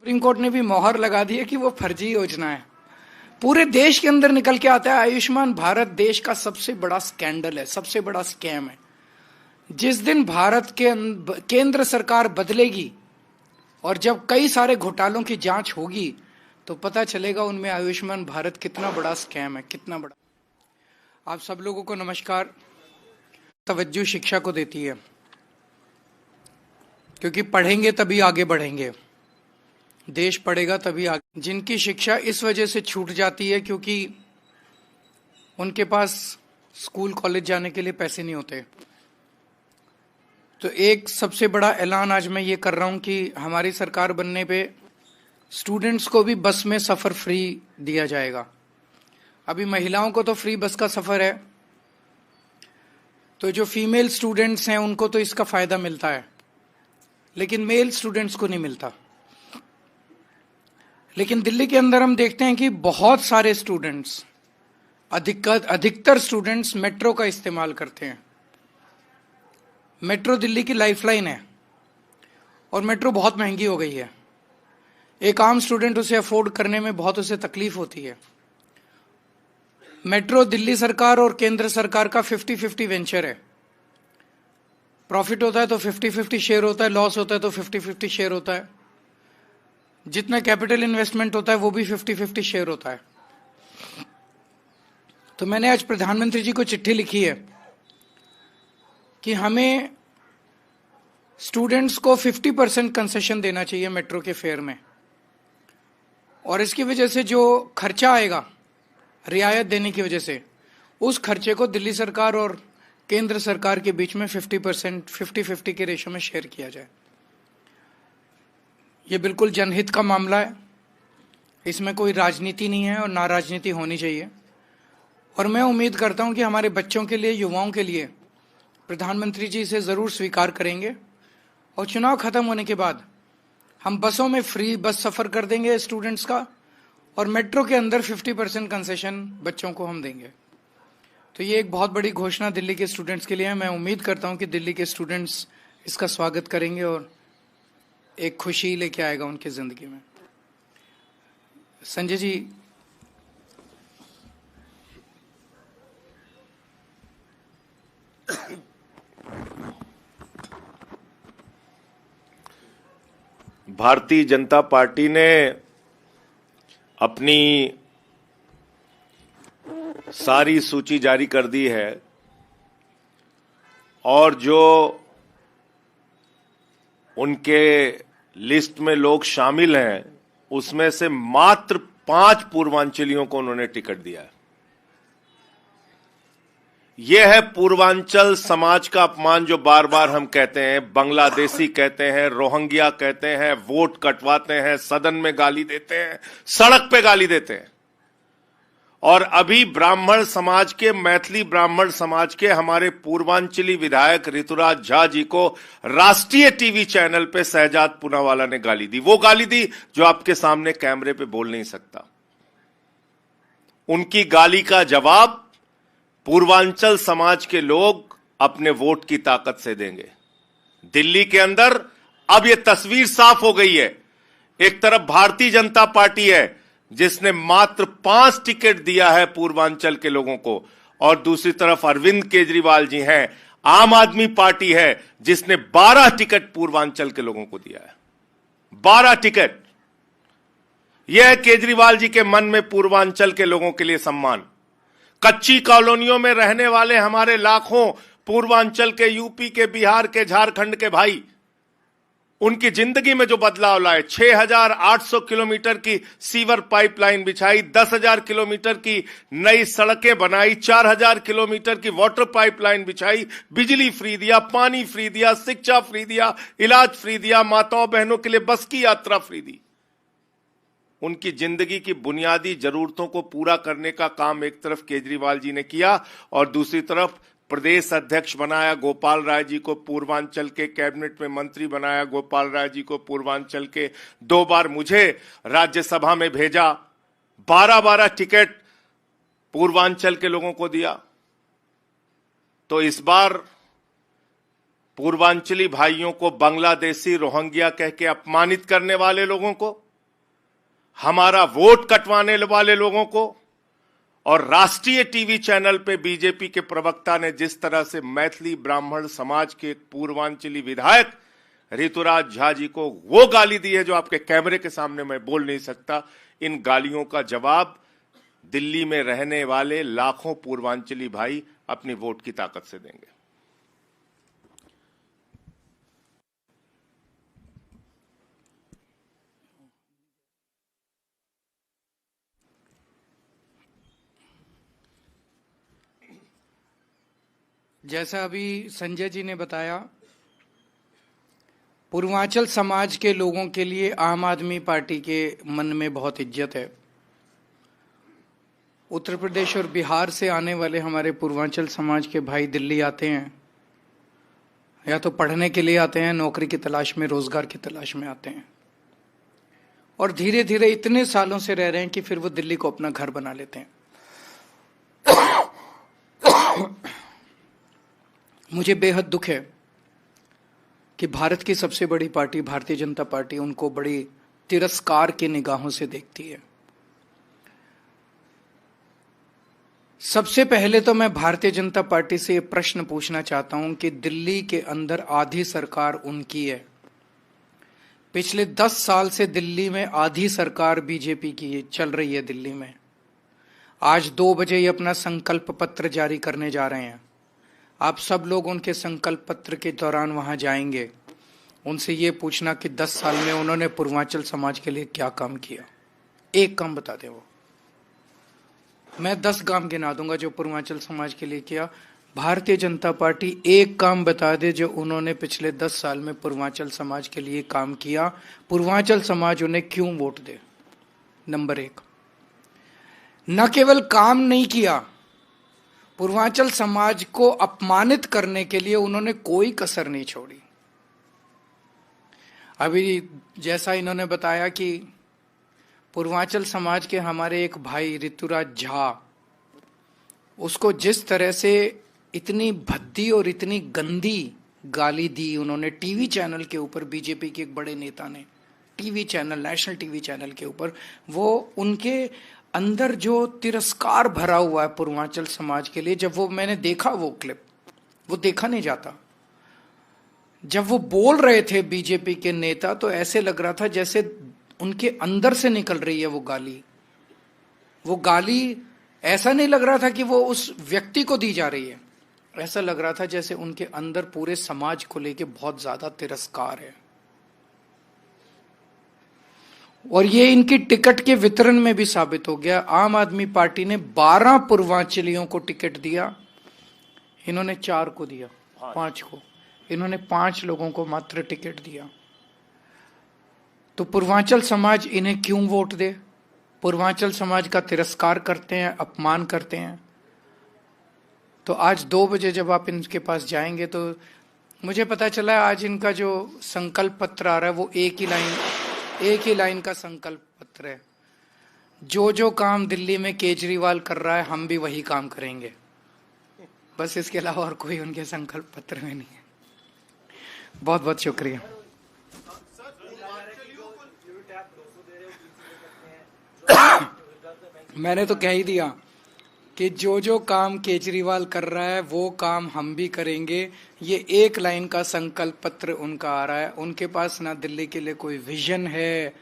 Supreme court ने भी मोहर लगा दी है कि वो फर्जी योजना है। पूरे देश के अंदर निकल के आता है आयुष्मान भारत देश का सबसे बड़ा स्कैंडल है, सबसे बड़ा स्कैम है। जिस दिन भारत के केंद्र सरकार बदलेगी और जब कई सारे घोटालों की जांच होगी तो पता चलेगा उनमें आयुष्मान भारत कितना बड़ा स्कैम है, कितना बड़ा। आप सब लोगों को नमस्कार। तवज्जो शिक्षा को देती है, क्योंकि पढ़ेंगे तभी आगे बढ़ेंगे, देश पढ़ेगा तभी आगे। जिनकी शिक्षा इस वजह से छूट जाती है क्योंकि उनके पास स्कूल कॉलेज जाने के लिए पैसे नहीं होते, तो एक सबसे बड़ा ऐलान आज मैं ये कर रहा हूं कि हमारी सरकार बनने पे स्टूडेंट्स को भी बस में सफर फ्री दिया जाएगा। अभी महिलाओं को तो फ्री बस का सफर है, तो जो फीमेल स्टूडेंट्स हैं उनको तो इसका फायदा मिलता है, लेकिन मेल स्टूडेंट्स को नहीं मिलता। लेकिन दिल्ली के अंदर हम देखते हैं कि बहुत सारे स्टूडेंट्स, अधिकतर स्टूडेंट्स मेट्रो का इस्तेमाल करते हैं। मेट्रो दिल्ली की लाइफलाइन है और मेट्रो बहुत महंगी हो गई है। एक आम स्टूडेंट उसे अफोर्ड करने में बहुत उसे तकलीफ होती है। मेट्रो दिल्ली सरकार और केंद्र सरकार का 50-50 वेंचर है। प्रॉफिट होता है तो 50-50 शेयर होता है, लॉस होता है तो 50-50 शेयर होता है। जितना कैपिटल इन्वेस्टमेंट होता है वो भी 50-50 शेयर होता है। तो मैंने आज प्रधानमंत्री जी को चिट्ठी लिखी है कि हमें स्टूडेंट्स को 50% कंसेशन देना चाहिए मेट्रो के फेयर में, और इसकी वजह से जो खर्चा आएगा रियायत देने की वजह से, उस खर्चे को दिल्ली सरकार और केंद्र सरकार के बीच में 50% के रेशो में शेयर किया जाए। ये बिल्कुल जनहित का मामला है, इसमें कोई राजनीति नहीं है और ना राजनीति होनी चाहिए। और मैं उम्मीद करता हूं कि हमारे बच्चों के लिए, युवाओं के लिए प्रधानमंत्री जी इसे जरूर स्वीकार करेंगे और चुनाव खत्म होने के बाद हम बसों में फ्री बस सफर कर देंगे स्टूडेंट्स का, और मेट्रो के अंदर 50% कंसेशन बच्चों को हम देंगे। तो ये एक बहुत बड़ी घोषणा दिल्ली के स्टूडेंट्स के लिए है। मैं उम्मीद करता हूं कि दिल्ली के स्टूडेंट्स इसका स्वागत करेंगे और एक खुशी लेके आएगा उनकी जिंदगी में। संजय जी, भारतीय जनता पार्टी ने अपनी सारी सूची जारी कर दी है और जो उनके लिस्ट में लोग शामिल हैं उसमें से मात्र 5 पूर्वांचलियों को उन्होंने टिकट दिया है। यह है पूर्वांचल समाज का अपमान जो बार बार हम कहते हैं। बांग्लादेशी कहते हैं, रोहिंग्या कहते हैं, वोट कटवाते हैं, सदन में गाली देते हैं, सड़क पे गाली देते हैं। और अभी ब्राह्मण समाज के, मैथिली ब्राह्मण समाज के हमारे पूर्वांचली विधायक ऋतुराज झा जी को राष्ट्रीय टीवी चैनल पे शहजाद पूनावाला ने गाली दी। वो गाली दी जो आपके सामने कैमरे पे बोल नहीं सकता। उनकी गाली का जवाब पूर्वांचल समाज के लोग अपने वोट की ताकत से देंगे। दिल्ली के अंदर अब यह तस्वीर साफ हो गई है। एक तरफ भारतीय जनता पार्टी है जिसने मात्र 5 टिकट दिया है पूर्वांचल के लोगों को, और दूसरी तरफ अरविंद केजरीवाल जी हैं, आम आदमी पार्टी है जिसने 12 टिकट पूर्वांचल के लोगों को दिया है। 12 टिकट। यह है केजरीवाल जी के मन में पूर्वांचल के लोगों के लिए सम्मान। कच्ची कॉलोनियों में रहने वाले हमारे लाखों पूर्वांचल के, यूपी के, बिहार के, झारखंड के भाई, उनकी जिंदगी में जो बदलाव लाए। 6,800 किलोमीटर की सीवर पाइपलाइन बिछाई, 10,000 किलोमीटर की नई सड़कें बनाई, 4,000 किलोमीटर की वाटर पाइपलाइन बिछाई, बिजली फ्री दिया, पानी फ्री दिया, शिक्षा फ्री दिया, इलाज फ्री दिया, माताओं बहनों के लिए बस की यात्रा फ्री दी। उनकी जिंदगी की बुनियादी जरूरतों को पूरा करने का काम एक तरफ केजरीवाल जी ने किया और दूसरी तरफ प्रदेश अध्यक्ष बनाया गोपाल राय जी को, पूर्वांचल के कैबिनेट में मंत्री बनाया गोपाल राय जी को, पूर्वांचल के 2 बार मुझे राज्यसभा में भेजा, 12-12 टिकट पूर्वांचल के लोगों को दिया। तो इस बार पूर्वांचली भाइयों को बांग्लादेशी, रोहिंग्या कह के अपमानित करने वाले लोगों को हमारा वोट कटवाने वाले लोगों को, और राष्ट्रीय टीवी चैनल पे बीजेपी के प्रवक्ता ने जिस तरह से मैथिली ब्राह्मण समाज के एक पूर्वांचली विधायक ऋतुराज झा जी को वो गाली दी है जो आपके कैमरे के सामने मैं बोल नहीं सकता, इन गालियों का जवाब दिल्ली में रहने वाले लाखों पूर्वांचली भाई अपनी वोट की ताकत से देंगे। जैसा अभी संजय जी ने बताया, पूर्वांचल समाज के लोगों के लिए आम आदमी पार्टी के मन में बहुत इज्जत है। उत्तर प्रदेश और बिहार से आने वाले हमारे पूर्वांचल समाज के भाई दिल्ली आते हैं, या तो पढ़ने के लिए आते हैं, नौकरी की तलाश में, रोजगार की तलाश में आते हैं, और धीरे धीरे इतने सालों से रह रहे हैं कि फिर वो दिल्ली को अपना घर बना लेते हैं। मुझे बेहद दुख है कि भारत की सबसे बड़ी पार्टी भारतीय जनता पार्टी उनको बड़ी तिरस्कार की निगाहों से देखती है। सबसे पहले तो मैं भारतीय जनता पार्टी से ये प्रश्न पूछना चाहता हूं कि दिल्ली के अंदर आधी सरकार उनकी है। पिछले 10 साल से दिल्ली में आधी सरकार बीजेपी की चल रही है दिल्ली में। आज 2 बजे ये अपना संकल्प पत्र जारी करने जा रहे हैं। आप सब लोग उनके संकल्प पत्र के दौरान वहां जाएंगे, उनसे ये पूछना कि 10 साल में उन्होंने पूर्वांचल समाज के लिए क्या काम किया। एक काम बता दें वो, मैं 10 काम गिना दूंगा जो पूर्वांचल समाज के लिए किया। भारतीय जनता पार्टी एक काम बता दे जो उन्होंने पिछले 10 साल में पूर्वांचल समाज के लिए काम किया, पूर्वांचल समाज उन्हें क्यों वोट दे। नंबर 1, न केवल काम नहीं किया, पूर्वांचल समाज को अपमानित करने के लिए उन्होंने कोई कसर नहीं छोड़ी। अभी जैसा इन्होंने बताया कि पूर्वांचल समाज के हमारे एक भाई ऋतुराज झा, उसको जिस तरह से इतनी भद्दी और इतनी गंदी गाली दी उन्होंने टीवी चैनल के ऊपर, बीजेपी के एक बड़े नेता ने TV channel, national TV channel के ऊपर, वो उनके अंदर जो तिरस्कार भरा हुआ है पूर्वांचल समाज के लिए, जब वो मैंने देखा वो क्लिप, वो देखा नहीं जाता। जब वो बोल रहे थे बीजेपी के नेता, तो ऐसे लग रहा था जैसे उनके अंदर से निकल रही है वो गाली। वो गाली ऐसा नहीं लग रहा था कि वो उस व्यक्ति को दी जा रही है, ऐसा लग रहा था जैसे उनके अंदर पूरे समाज को लेके बहुत ज्यादा तिरस्कार है। और ये इनकी टिकट के वितरण में भी साबित हो गया। आम आदमी पार्टी ने 12 पूर्वांचलियों को टिकट दिया, इन्होंने 4 को दिया, 5 को, इन्होंने 5 लोगों को मात्र टिकट दिया। तो पूर्वांचल समाज इन्हें क्यों वोट दे? पूर्वांचल समाज का तिरस्कार करते हैं, अपमान करते हैं। तो आज 2 बजे जब आप इनके पास जाएंगे तो मुझे पता चला आज इनका जो संकल्प पत्र आ रहा है वो एक ही लाइन का संकल्प पत्र है। जो काम दिल्ली में केजरीवाल कर रहा है हम भी वही काम करेंगे, बस इसके अलावा और कोई उनके संकल्प पत्र में नहीं है। बहुत बहुत शुक्रिया। मैंने तो कह ही दिया कि जो काम केजरीवाल कर रहा है वो काम हम भी करेंगे। ये एक लाइन का संकल्प पत्र उनका आ रहा है। उनके पास ना दिल्ली के लिए कोई विजन है,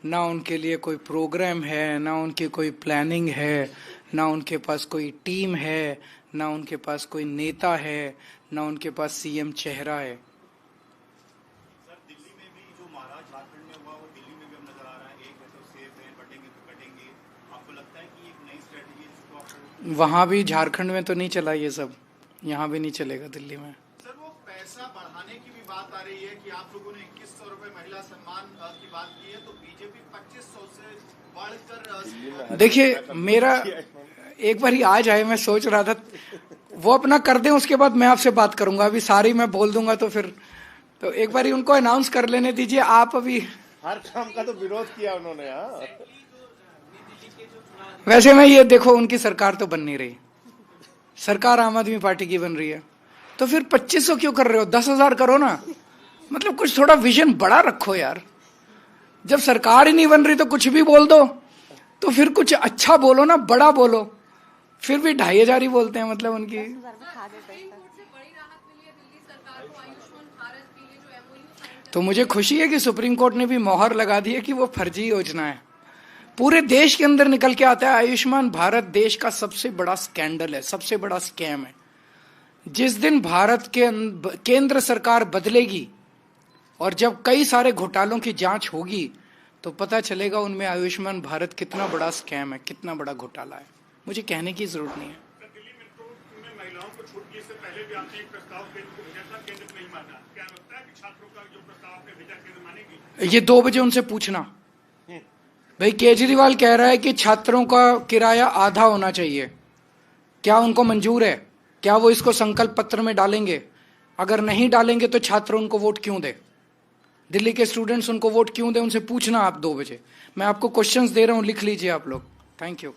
ना उनके लिए कोई प्रोग्राम है, ना उनकी कोई प्लानिंग है, ना उनके पास कोई टीम है, ना उनके पास कोई नेता है, ना उनके पास सीएम चेहरा है। सर, दिल्ली में भी जो महाराज झारखंड में हुआ वो दिल्ली में भी अब नजर आ रहा है। एक है तो सेफ है, बटेंगे तो कटेंगे। आपको लगता है कि एक नई स्ट्रेटेजी जिसको आप वहां भी झारखंड में तो नहीं चला ये सब, यहाँ भी नहीं चलेगा दिल्ली में। सर, वो पैसा बढ़ाने की भी बात आ रही है कि आप लोगों ने 2100 रुपए महिला सम्मान की बात की है, तो बीजेपी 2500 से बढ़कर देखिए, मेरा एक बार ही आ जाए, मैं सोच रहा था वो अपना कर दें, उसके बाद मैं आपसे बात करूंगा। अभी सारी मैं बोल दूंगा तो फिर तो एक बार ही उनको अनाउंस कर लेने दीजिए। आप अभी हर काम का तो विरोध किया उन्होंने। वैसे मैं ये देखो, उनकी सरकार तो बन नहीं रही, सरकार आम आदमी पार्टी की बन रही है, तो फिर 2500 क्यों कर रहे हो? 10,000 करो ना। मतलब कुछ थोड़ा विजन बड़ा रखो यार। जब सरकार ही नहीं बन रही तो कुछ भी बोल दो, तो फिर कुछ अच्छा बोलो ना, बड़ा बोलो। फिर भी 2,500 ही बोलते हैं, मतलब उनकी। तो मुझे खुशी है कि सुप्रीम कोर्ट ने भी मोहर लगा दी है कि वो फर्जी योजना है। पूरे देश के अंदर निकल के आता है आयुष्मान भारत देश का सबसे बड़ा स्कैंडल है, सबसे बड़ा स्कैम है। जिस दिन भारत के केंद्र सरकार बदलेगी और जब कई सारे घोटालों की जांच होगी तो पता चलेगा उनमें आयुष्मान भारत कितना बड़ा स्कैम है, कितना बड़ा घोटाला है। मुझे कहने की जरूरत नहीं है। दिल्ली मेट्रो में महिलाओं को छूट दी, इससे पहले भी आपने एक प्रस्ताव केंद्र को भेजा था, केंद्र नहीं माना। क्या लगता है कि छात्रों का जो प्रस्ताव आपने भेजा केंद्र मानेगी? ये 2 बजे उनसे पूछना। भाई केजरीवाल कह रहा है कि छात्रों का किराया आधा होना चाहिए, क्या उनको मंजूर है? क्या वो इसको संकल्प पत्र में डालेंगे? अगर नहीं डालेंगे तो छात्र उनको वोट क्यों दे? दिल्ली के स्टूडेंट्स उनको वोट क्यों दे? उनसे पूछना आप 2 बजे। मैं आपको क्वेश्चंस दे रहा हूं, लिख लीजिए आप लोग। Thank you.